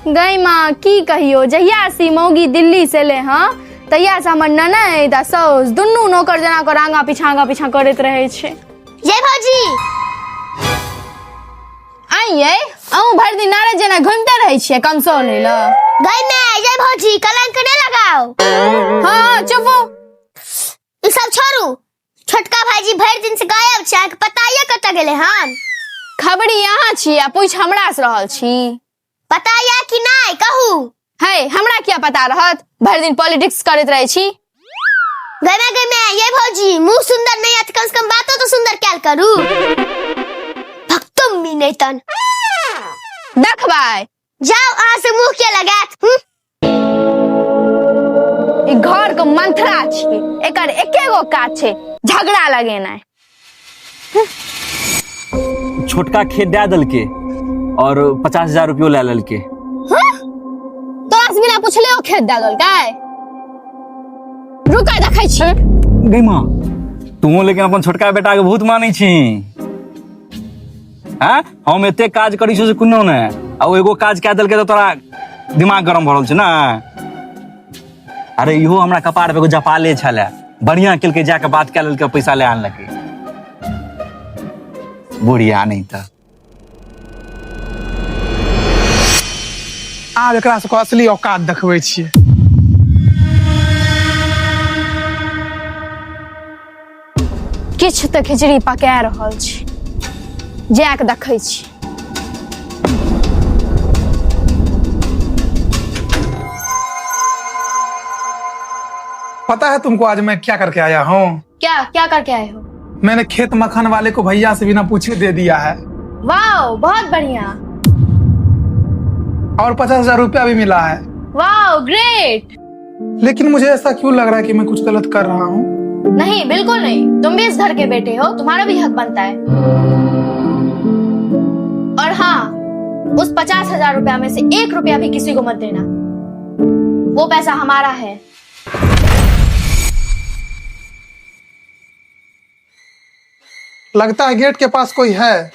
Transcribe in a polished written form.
गई माँ की कहियो जहिया सी मौगी दिल्ली से ले हाँ तहिया से हमर ननद आ साउस दुनू नौकर जना कर आगा पीछा करैत रहे छे। जय भौजी आइए अहूँ भर दिन नारद जना घूमते रहे छिए कमसो ले ल। गई में जय भौजी कलंक नहीं लगाओ। हाँ चुप हो। ई सब छोड़ू। छोटका भाईजी भर दिन से गायब छै, पता ये कत गेले हन? खबरी यहाँ छी आ पूछ हमरा से रहल छी। पता या कि नहीं कहू? है हमरा क्या पता रहत, भर दिन पॉलिटिक्स करत रहे छी। गई में ये भौजी मुंह सुंदर नहीं है, कम से कम बातों तो सुंदर क्या करू। भक्तुम भी नहीं तन देखबाय जाओ आ से मुंह के लगात। ई घर के मंथरा छी, एकर एकेगो काज छे झगड़ा लगेनाय। छोटका खेत दे दल के और 50,000 रुपयो ले लल के। तोरा से बिना पूछले ओ खेत दे दल काय? रुका देखै छी। गई मां तू लेकिन अपन छोटका बेटा के बहुत मानै छी। हां हम एते काज करी छ से कुनो ने आ एगो काज क दल के तो तोरा दिमाग गरम भरल छ ना। अरे इहो हमरा कपार पे एगो जपाले छले, बढ़िया केल के जाके बात क लेल के पैसा ले आन लके। बुढ़िया नहीं था। आब एकरा सबके असली औकात देखबै छियै। किछ त खिचड़ी पका रहल छी, जाके देखै छी। पता है तुमको आज मैं क्या करके आया हूँ? क्या क्या करके आए हो? मैंने खेत मखान वाले को भैया से बिना पूछे दे दिया है वाओ बहुत बढ़िया। और 50,000 रुपया भी मिला है। Wow great. लेकिन मुझे ऐसा क्यों लग रहा है कि मैं कुछ गलत कर रहा हूँ? नहीं बिल्कुल नहीं, तुम भी इस घर के बेटे हो, तुम्हारा भी हक बनता है। और हाँ उस 50,000 रुपया में से 1 रुपया भी किसी को मत देना, वो पैसा हमारा है। लगता है गेट के पास कोई है।